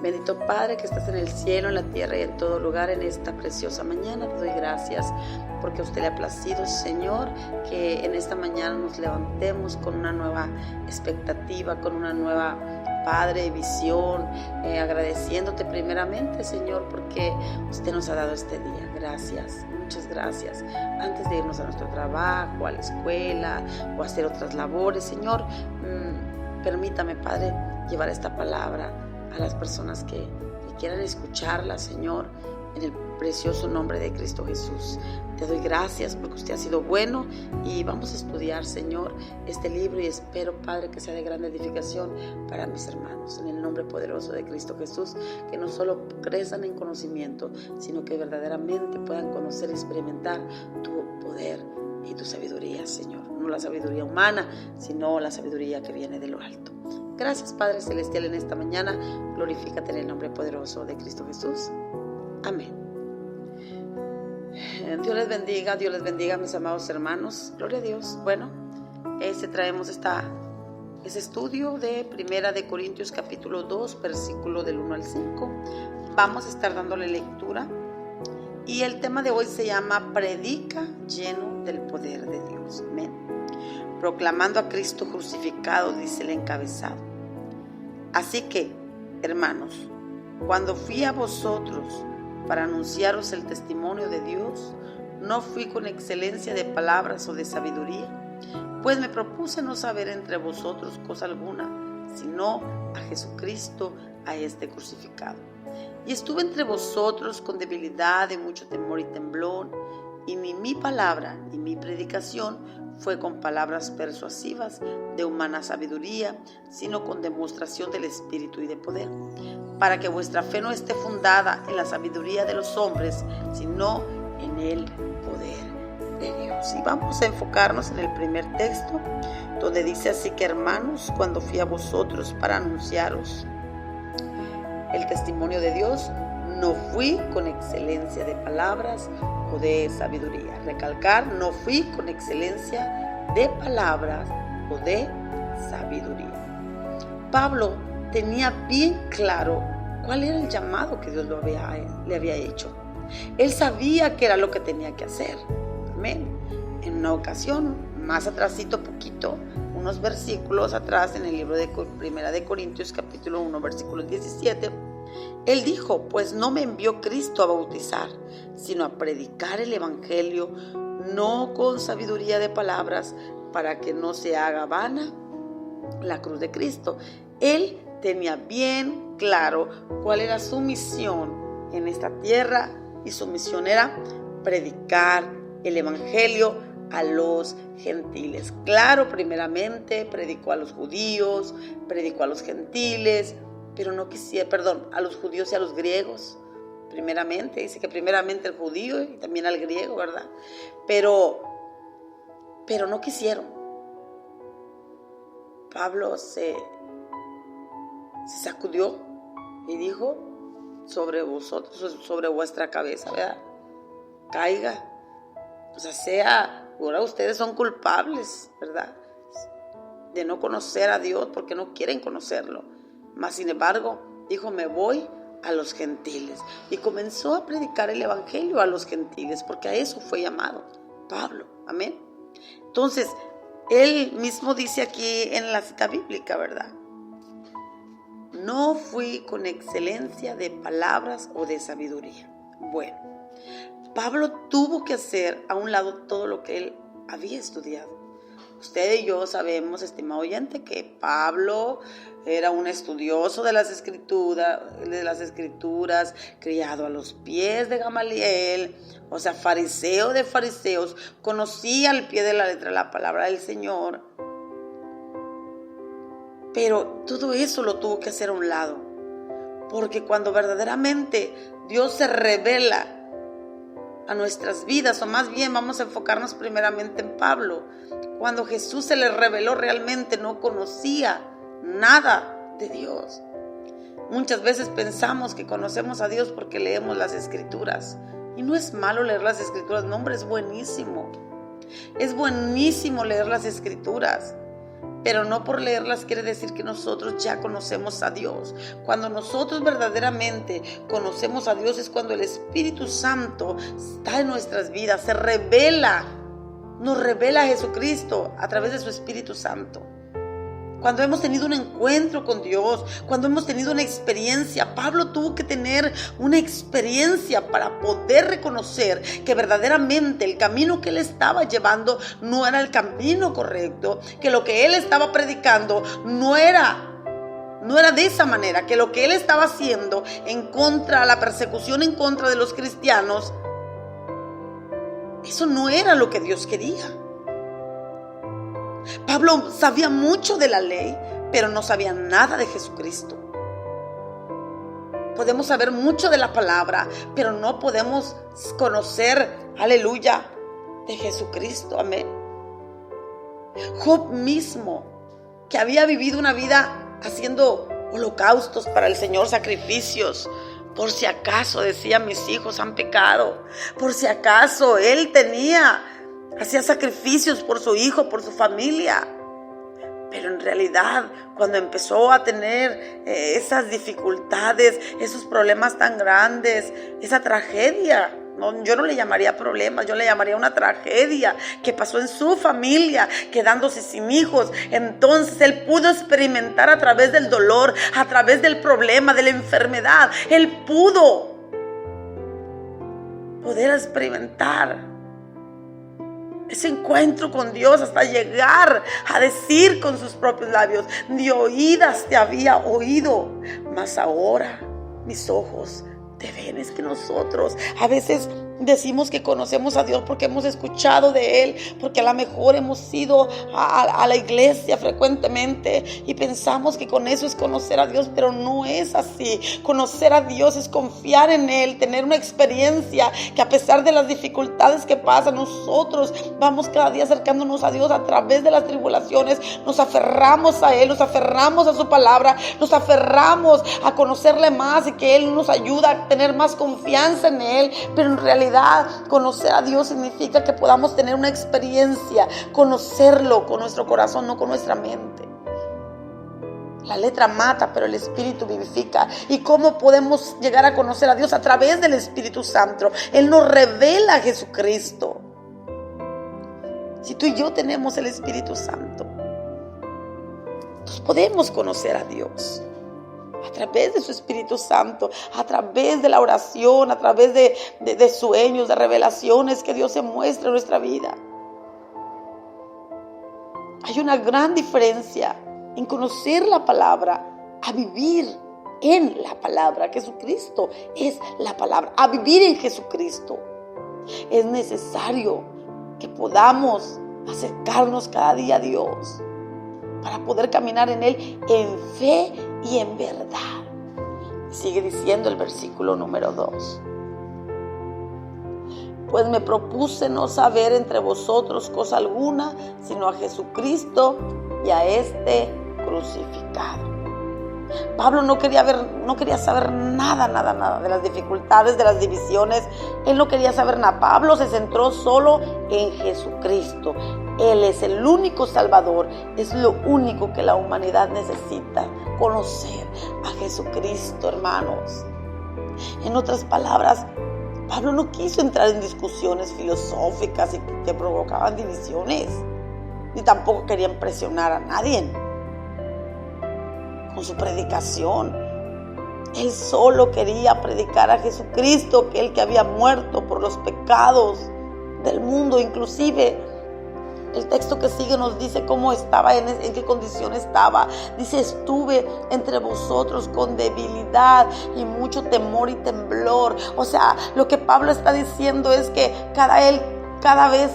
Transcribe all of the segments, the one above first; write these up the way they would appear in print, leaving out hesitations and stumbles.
Bendito Padre que estás en el cielo, en la tierra y en todo lugar en esta preciosa mañana. Te doy gracias porque a usted le ha placido, Señor, que en esta mañana nos levantemos con una nueva expectativa, con una nueva, Padre, visión, agradeciéndote primeramente, Señor, porque usted nos ha dado este día. Gracias, muchas gracias. Antes de irnos a nuestro trabajo, a la escuela o a hacer otras labores, Señor, permítame, Padre, llevar esta palabra a las personas que quieran escucharla, Señor, en el precioso nombre de Cristo Jesús. Te doy gracias porque usted ha sido bueno y vamos a estudiar, Señor, este libro y espero, Padre, que sea de gran edificación para mis hermanos. En el nombre poderoso de Cristo Jesús, que no solo crezcan en conocimiento, sino que verdaderamente puedan conocer y experimentar tu poder y tu sabiduría, Señor. No la sabiduría humana, sino la sabiduría que viene de lo alto. Gracias, Padre Celestial, en esta mañana. Glorifícate en el nombre poderoso de Cristo Jesús. Amén. Dios les bendiga, mis amados hermanos. Gloria a Dios. Bueno, traemos ese estudio de Primera de Corintios capítulo 2, versículo del 1 al 5. Vamos a estar dándole lectura. Y el tema de hoy se llama Predica lleno del poder de Dios. Amén. Proclamando a Cristo crucificado, dice el encabezado. Así que, hermanos, cuando fui a vosotros para anunciaros el testimonio de Dios, no fui con excelencia de palabras o de sabiduría, pues me propuse no saber entre vosotros cosa alguna, sino a Jesucristo, a este crucificado. Y estuve entre vosotros con debilidad, de mucho temor y temblor, y ni mi palabra ni mi predicación fue con palabras persuasivas de humana sabiduría, sino con demostración del Espíritu y de poder, para que vuestra fe no esté fundada en la sabiduría de los hombres, sino en el poder de Dios. Y vamos a enfocarnos en el primer texto, donde dice así que, hermanos, cuando fui a vosotros para anunciaros el testimonio de Dios, no fui con excelencia de palabras o de sabiduría. Recalcar, no fui con excelencia de palabras o de sabiduría. Pablo tenía bien claro cuál era el llamado que Dios le había hecho. Él sabía qué era lo que tenía que hacer. Amén. En una ocasión, más atrásito poquito, unos versículos atrás, en el libro de Primera de Corintios capítulo 1, versículo 17, él dijo: pues no me envió Cristo a bautizar, sino a predicar el evangelio, no con sabiduría de palabras, para que no se haga vana la cruz de Cristo. Él tenía bien claro cuál era su misión en esta tierra, y su misión era predicar el evangelio a los gentiles. Claro, primeramente predicó a los judíos, predicó a los gentiles, pero no quisiera, a los judíos y a los griegos. Primeramente, dice que primeramente el judío y también al griego, ¿verdad? Pero no quisieron. Pablo se sacudió y dijo: sobre vosotros, sobre vuestra cabeza, ¿verdad? Caiga. Ahora ustedes son culpables, ¿verdad? De no conocer a Dios porque no quieren conocerlo. Mas, sin embargo, dijo: me voy a los gentiles. Y comenzó a predicar el evangelio a los gentiles, porque a eso fue llamado Pablo. Amén. Entonces, él mismo dice aquí en la cita bíblica, ¿verdad? No fui con excelencia de palabras o de sabiduría. Bueno, Pablo tuvo que hacer a un lado todo lo que él había estudiado. Usted y yo sabemos, estimado oyente, que Pablo era un estudioso de las escrituras, criado a los pies de Gamaliel, fariseo de fariseos, conocía al pie de la letra la palabra del Señor. Pero todo eso lo tuvo que hacer a un lado, porque cuando verdaderamente Dios se revela a nuestras vidas, o más bien vamos a enfocarnos primeramente en Pablo. Cuando Jesús se le reveló, realmente no conocía nada de Dios. Muchas veces pensamos que conocemos a Dios porque leemos las Escrituras, y no es malo leer las Escrituras, no, hombre, es buenísimo leer las Escrituras, Pero no por leerlas quiere decir que nosotros ya conocemos a Dios. Cuando nosotros verdaderamente conocemos a Dios es cuando el Espíritu Santo está en nuestras vidas, se revela, nos revela a Jesucristo a través de su Espíritu Santo. Cuando hemos tenido un encuentro con Dios, cuando hemos tenido una experiencia. Pablo tuvo que tener una experiencia para poder reconocer que verdaderamente el camino que él estaba llevando no era el camino correcto, que lo que él estaba predicando no era de esa manera, que lo que él estaba haciendo en contra, la persecución en contra de los cristianos, eso no era lo que Dios quería. Pablo sabía mucho de la ley, pero no sabía nada de Jesucristo. Podemos saber mucho de la palabra, pero no podemos conocer, aleluya, de Jesucristo. Amén. Job mismo, que había vivido una vida haciendo holocaustos para el Señor, sacrificios, por si acaso, decía, mis hijos han pecado. Por si acaso él hacía sacrificios por su hijo, por su familia. Pero en realidad, cuando empezó a tener esas dificultades, esos problemas tan grandes, esa tragedia, yo no le llamaría problemas, yo le llamaría una tragedia que pasó en su familia, quedándose sin hijos. Entonces él pudo experimentar a través del dolor, a través del problema, de la enfermedad. Él pudo poder experimentar ese encuentro con Dios hasta llegar a decir con sus propios labios: de oídas te había oído, mas ahora mis ojos te ven. Es que nosotros a veces decimos que conocemos a Dios porque hemos escuchado de Él, porque a lo mejor hemos ido a la iglesia frecuentemente y pensamos que con eso es conocer a Dios, pero no es así. Conocer a Dios es confiar en Él, tener una experiencia que a pesar de las dificultades que pasan, nosotros vamos cada día acercándonos a Dios a través de las tribulaciones. Nos aferramos a Él, nos aferramos a su palabra, nos aferramos a conocerle más y que Él nos ayuda a tener más confianza en Él. Pero en realidad conocer a Dios significa que podamos tener una experiencia, conocerlo con nuestro corazón, no con nuestra mente. La letra mata, pero el Espíritu vivifica. ¿Y cómo podemos llegar a conocer a Dios? A través del Espíritu Santo. Él nos revela a Jesucristo. Si tú y yo tenemos el Espíritu Santo, entonces podemos conocer a Dios a través de su Espíritu Santo, a través de la oración, a través de sueños, de revelaciones que Dios se muestra en nuestra vida. Hay una gran diferencia en conocer la palabra a vivir en la palabra. Jesucristo es la palabra, a vivir en Jesucristo. Es necesario que podamos acercarnos cada día a Dios para poder caminar en Él en fe y en verdad. Sigue diciendo el versículo número 2. Pues me propuse no saber entre vosotros cosa alguna, sino a Jesucristo y a este crucificado. Pablo no quería saber nada de las dificultades, de las divisiones. Él no quería saber nada. Pablo se centró solo en Jesucristo. Él es el único Salvador. Es lo único que la humanidad necesita, conocer a Jesucristo, hermanos. En otras palabras, Pablo no quiso entrar en discusiones filosóficas y que provocaban divisiones, ni tampoco quería impresionar a nadie con su predicación. Él solo quería predicar a Jesucristo, que el que había muerto por los pecados del mundo. Inclusive el texto que sigue nos dice cómo estaba, en qué condición estaba. Dice: estuve entre vosotros con debilidad y mucho temor y temblor. O sea, lo que Pablo está diciendo es que cada vez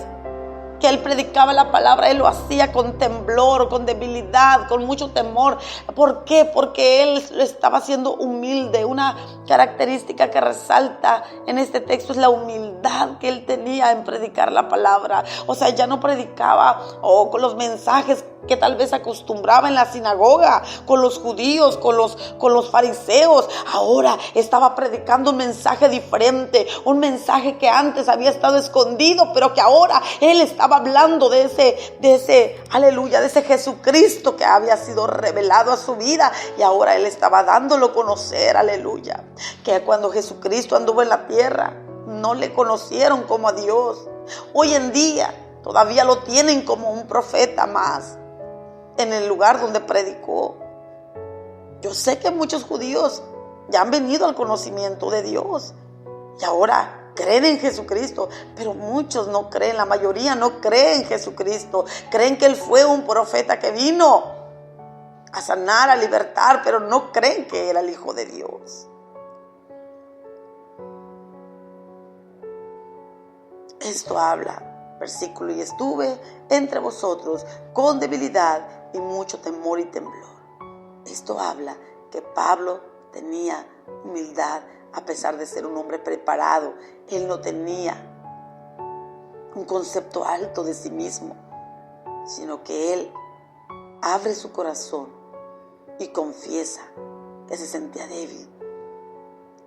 que él predicaba la palabra, él lo hacía con temblor, con debilidad, con mucho temor. ¿Por qué? Porque él estaba siendo humilde. Una característica que resalta en este texto es la humildad que él tenía en predicar la palabra. O sea, ya no predicaba con los mensajes que tal vez acostumbraba en la sinagoga, con los judíos, con los fariseos. Ahora estaba predicando un mensaje diferente, un mensaje que antes había estado escondido, pero que ahora él estaba estaba hablando de ese, aleluya, de ese Jesucristo que había sido revelado a su vida y ahora él estaba dándolo a conocer, aleluya. Que cuando Jesucristo anduvo en la tierra, no le conocieron como a Dios. Hoy en día todavía lo tienen como un profeta más en el lugar donde predicó. Yo sé que muchos judíos ya han venido al conocimiento de Dios y ahora creen en Jesucristo, pero muchos no creen, la mayoría no creen en Jesucristo. Creen que Él fue un profeta que vino a sanar, a libertar, pero no creen que era el Hijo de Dios. Esto habla, versículo, y estuve entre vosotros con debilidad y mucho temor y temblor. Esto habla que Pablo tenía humildad. A pesar de ser un hombre preparado, él no tenía un concepto alto de sí mismo, sino que él abre su corazón y confiesa que se sentía débil,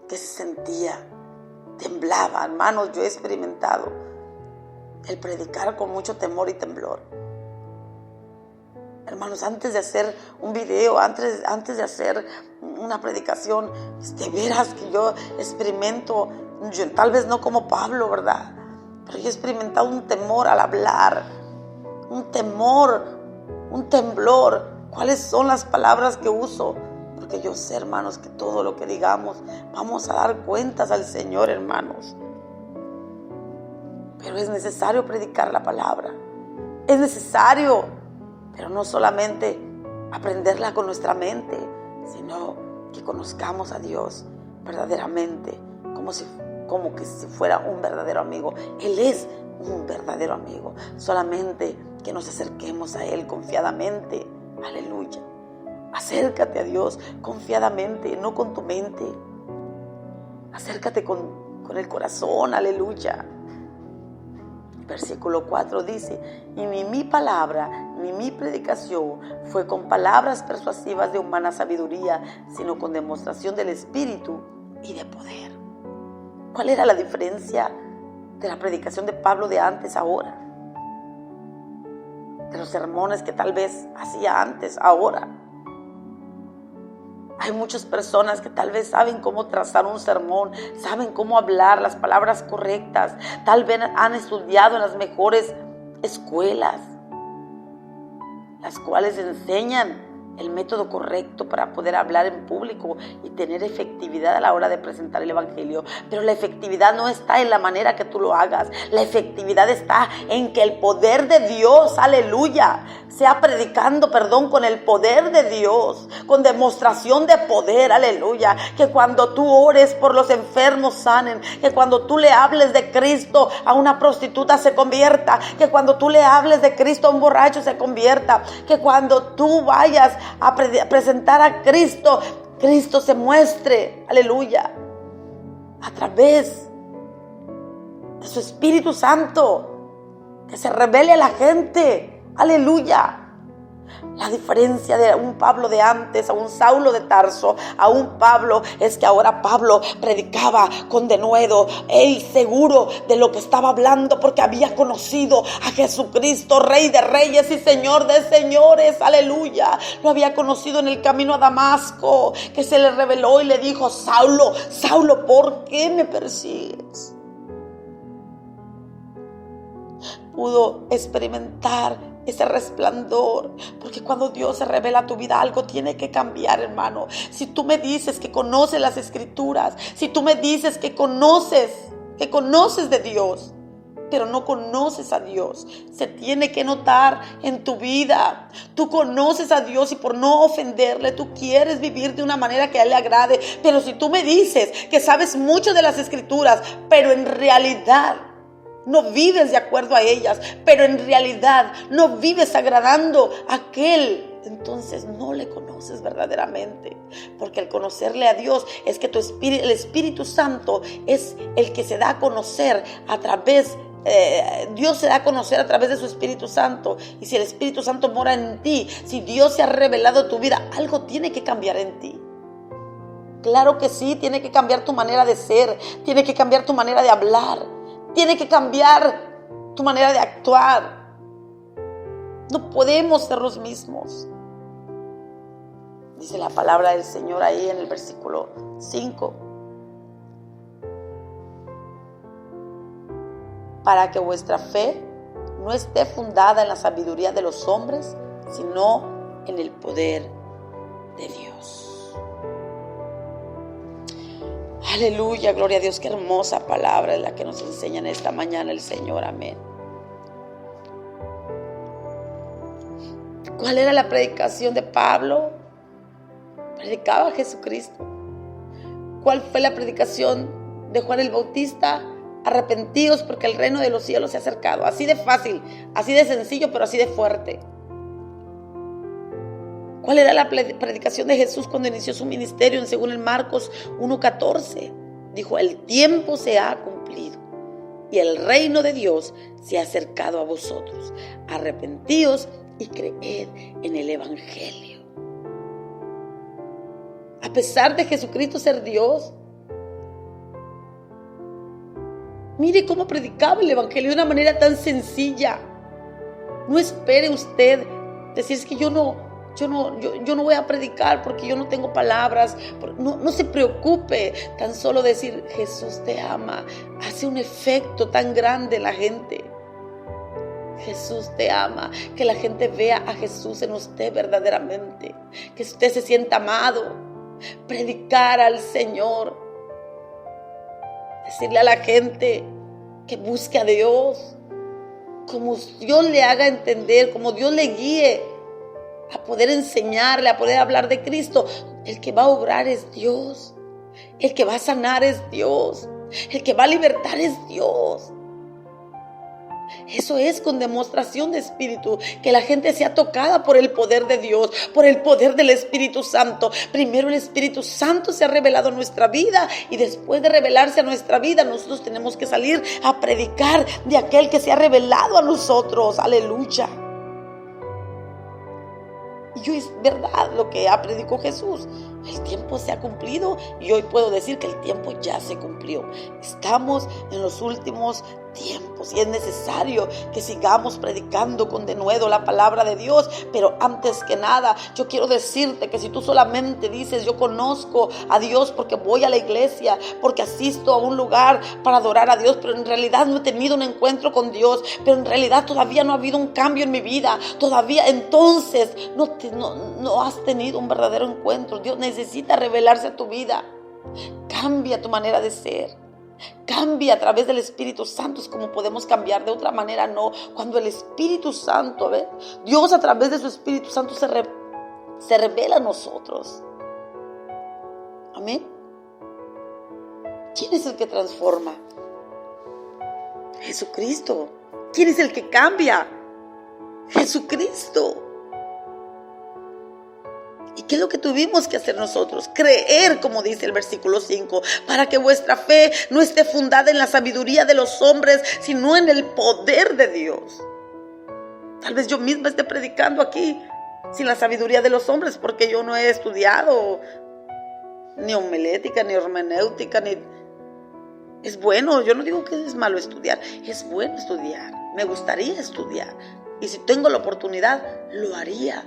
que se sentía, temblaba. Hermanos, yo he experimentado el predicar con mucho temor y temblor. Hermanos, antes de hacer un video, antes de hacer una predicación, de veras que yo experimento, tal vez no como Pablo, ¿verdad? Pero yo he experimentado un temor al hablar, un temor, un temblor. ¿Cuáles son las palabras que uso? Porque yo sé, hermanos, que todo lo que digamos vamos a dar cuentas al Señor, hermanos. Pero es necesario predicar la palabra. Es necesario. Pero no solamente aprenderla con nuestra mente, sino que conozcamos a Dios verdaderamente, como que si fuera un verdadero amigo. Él es un verdadero amigo. Solamente que nos acerquemos a Él confiadamente. Aleluya. Acércate a Dios confiadamente, no con tu mente. Acércate con el corazón. Aleluya. Versículo 4 dice: y ni mi palabra ni mi predicación fue con palabras persuasivas de humana sabiduría, sino con demostración del Espíritu y de poder. ¿Cuál era la diferencia de la predicación de Pablo de antes a ahora? De los sermones que tal vez hacía antes, ahora. Hay muchas personas que tal vez saben cómo trazar un sermón, saben cómo hablar las palabras correctas, tal vez han estudiado en las mejores escuelas, las cuales enseñan el método correcto para poder hablar en público y tener efectividad a la hora de presentar el Evangelio. Pero la efectividad no está en la manera que tú lo hagas. La efectividad está en que el poder de Dios, aleluya, sea predicando, con el poder de Dios, con demostración de poder, aleluya. Que cuando tú ores por los enfermos sanen, que cuando tú le hables de Cristo a una prostituta se convierta, que cuando tú le hables de Cristo a un borracho se convierta, que cuando tú vayas a presentar a Cristo, Cristo se muestre, aleluya, a través de su Espíritu Santo, que se revele a la gente, aleluya. La diferencia de un Pablo de antes a un Saulo de Tarso, a un Pablo, es que ahora Pablo predicaba con denuedo, él seguro de lo que estaba hablando, porque había conocido a Jesucristo, Rey de Reyes y Señor de Señores, aleluya. Lo había conocido en el camino a Damasco, que se le reveló y le dijo: Saulo, Saulo, ¿por qué me persigues? Pudo experimentar ese resplandor, porque cuando Dios se revela a tu vida, algo tiene que cambiar, hermano. Si tú me dices que conoces las Escrituras, si tú me dices que conoces de Dios, pero no conoces a Dios, se tiene que notar en tu vida. Tú conoces a Dios y por no ofenderle, tú quieres vivir de una manera que a Él le agrade. Pero si tú me dices que sabes mucho de las Escrituras, pero en realidad no vives de acuerdo a ellas, pero en realidad no vives agradando a aquel, entonces no le conoces verdaderamente. Porque al conocerle a Dios es que el Espíritu Santo es el que se da a conocer a través Dios se da a conocer a través de su Espíritu Santo. Y si el Espíritu Santo mora en ti, si Dios se ha revelado en tu vida, algo tiene que cambiar en ti. Claro que sí, tiene que cambiar tu manera de ser, tiene que cambiar tu manera de hablar, tiene que cambiar tu manera de actuar. No podemos ser los mismos. Dice la palabra del Señor ahí en el versículo 5. Para que vuestra fe no esté fundada en la sabiduría de los hombres, sino en el poder de Dios. Aleluya, gloria a Dios, qué hermosa palabra es la que nos enseña en esta mañana el Señor, amén. ¿Cuál era la predicación de Pablo? Predicaba a Jesucristo. ¿Cuál fue la predicación de Juan el Bautista? Arrepentíos porque el reino de los cielos se ha acercado. Así de fácil, así de sencillo, pero así de fuerte. ¿Cuál era la predicación de Jesús cuando inició su ministerio? Según en Marcos 1:14, dijo: el tiempo se ha cumplido y el reino de Dios se ha acercado a vosotros. Arrepentíos y creed en el evangelio. A pesar de Jesucristo ser Dios, mire cómo predicaba el evangelio de una manera tan sencilla. No espere usted decir: es que yo no voy a predicar porque yo no tengo palabras. No se preocupe, tan solo decir: Jesús te ama, hace un efecto tan grande en la gente. Jesús te ama, que la gente vea a Jesús en usted verdaderamente, que usted se sienta amado. Predicar al Señor, decirle a la gente que busque a Dios, como Dios le haga entender, como Dios le guíe a poder enseñarle, a poder hablar de Cristo. El que va a obrar es Dios, el que va a sanar es Dios, el que va a libertar es Dios. Eso es con demostración de espíritu, que la gente sea tocada por el poder de Dios, por el poder del Espíritu Santo. Primero el Espíritu Santo se ha revelado en nuestra vida, y después de revelarse a nuestra vida, nosotros tenemos que salir a predicar de aquel que se ha revelado a nosotros. Aleluya. Y hoy es verdad lo que predicó Jesús. El tiempo se ha cumplido, y hoy puedo decir que el tiempo ya se cumplió. Estamos en los últimos tiempos y es necesario que sigamos predicando con denuedo la palabra de Dios. Pero antes que nada, yo quiero decirte que si tú solamente dices: yo conozco a Dios porque voy a la iglesia, porque asisto a un lugar para adorar a Dios, pero en realidad no he tenido un encuentro con Dios, pero en realidad todavía no ha habido un cambio en mi vida, todavía, entonces no has tenido un verdadero encuentro. Dios necesita revelarse a tu vida. Cambia tu manera de ser. Cambia a través del Espíritu Santo. Es como podemos cambiar, de otra manera no. Cuando el Espíritu Santo, Dios a través de su Espíritu Santo se revela a nosotros. Amén. ¿Quién es el que transforma? Jesucristo. ¿Quién es el que cambia? Jesucristo. ¿Y qué es lo que tuvimos que hacer nosotros? Creer, como dice el versículo 5, para que vuestra fe no esté fundada en la sabiduría de los hombres, sino en el poder de Dios. Tal vez yo misma esté predicando aquí sin la sabiduría de los hombres, porque yo no he estudiado ni homilética, ni hermenéutica, ni... Es bueno, yo no digo que es malo estudiar, es bueno estudiar, me gustaría estudiar, y si tengo la oportunidad, lo haría.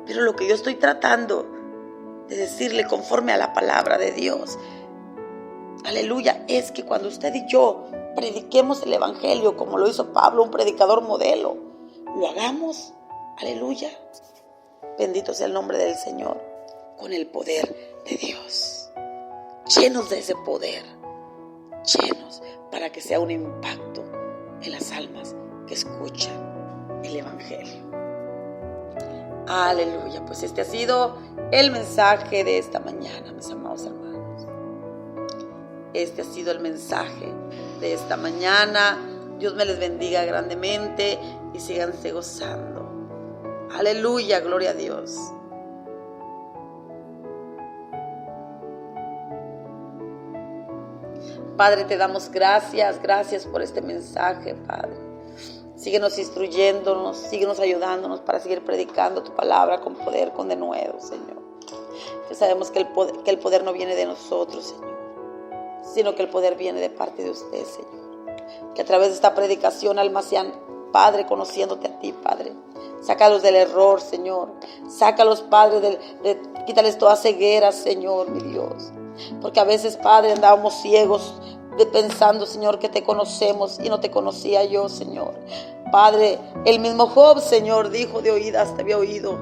Pero lo que yo estoy tratando de decirle conforme a la palabra de Dios, aleluya, es que cuando usted y yo prediquemos el evangelio como lo hizo Pablo, un predicador modelo, lo hagamos, aleluya, bendito sea el nombre del Señor, con el poder de Dios, llenos de ese poder, llenos, para que sea un impacto en las almas que escuchan el evangelio. Aleluya, pues este ha sido el mensaje de esta mañana, mis amados hermanos. Este ha sido el mensaje de esta mañana. Dios me les bendiga grandemente y síganse gozando. Aleluya, gloria a Dios. Padre, te damos gracias por este mensaje, Padre. Síguenos instruyéndonos, síguenos ayudándonos para seguir predicando tu palabra con poder, con denuedo, Señor. Que sabemos que el poder no viene de nosotros, Señor, sino que el poder viene de parte de usted, Señor. que a través de esta predicación, almas sean, Padre, conociéndote a ti, Padre. Sácalos del error, Señor. Sácalos, Padre, quítales toda ceguera, Señor, mi Dios. Porque a veces, Padre, andábamos ciegos pensando, Señor, que te conocemos y no te conocía yo, Señor. Padre, el mismo Job, Señor, dijo: de oídas te había oído.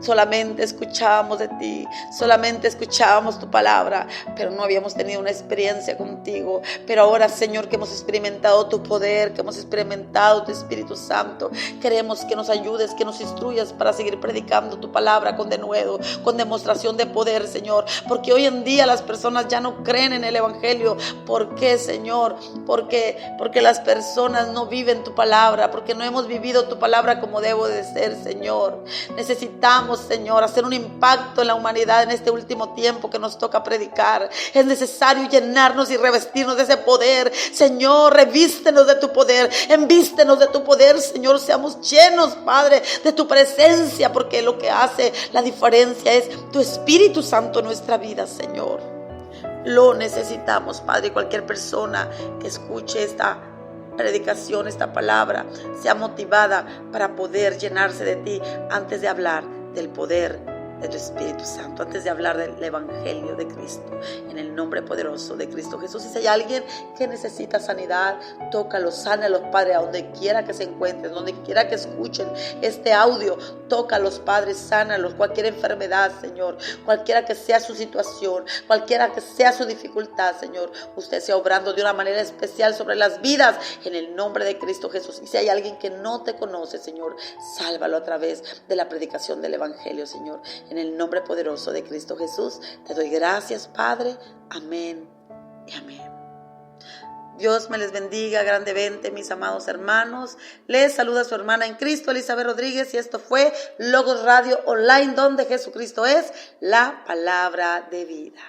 Solamente escuchábamos de ti, solamente escuchábamos tu palabra, pero no habíamos tenido una experiencia contigo. Pero ahora, Señor, que hemos experimentado tu poder, que hemos experimentado tu Espíritu Santo, queremos que nos ayudes, que nos instruyas para seguir predicando tu palabra con denuedo, con demostración de poder, Señor. Porque hoy en día las personas ya no creen en el Evangelio. ¿Por qué, Señor? Porque las personas no viven tu palabra, porque no hemos vivido tu palabra como debo de ser, Señor. Necesitamos, Señor, hacer un impacto en la humanidad en este último tiempo que nos toca predicar. Es necesario llenarnos y revestirnos de ese poder. Señor, revístenos de tu poder, envístenos de tu poder, Señor. Seamos llenos, Padre, de tu presencia, porque lo que hace la diferencia es tu Espíritu Santo en nuestra vida, Señor. Lo necesitamos, Padre. Cualquier persona que escuche esta predicación, esta palabra, sea motivada para poder llenarse de ti antes de hablar del poder de tu Espíritu Santo, antes de hablar del Evangelio de Cristo, en el nombre poderoso de Cristo Jesús. Y si hay alguien que necesita sanidad, tócalos, sánalos, Padre, a donde quiera que se encuentren, donde quiera que escuchen este audio, tócalos, Padre, sánalos. Cualquier enfermedad, Señor, cualquiera que sea su situación, cualquiera que sea su dificultad, Señor, usted sea obrando de una manera especial sobre las vidas, en el nombre de Cristo Jesús. Y si hay alguien que no te conoce, Señor, sálvalo a través de la predicación del Evangelio, Señor. En el nombre poderoso de Cristo Jesús, te doy gracias, Padre. Amén y amén. Dios me les bendiga grandemente, mis amados hermanos. Les saluda su hermana en Cristo, Elizabeth Rodríguez, y esto fue Logos Radio Online, donde Jesucristo es la palabra de vida.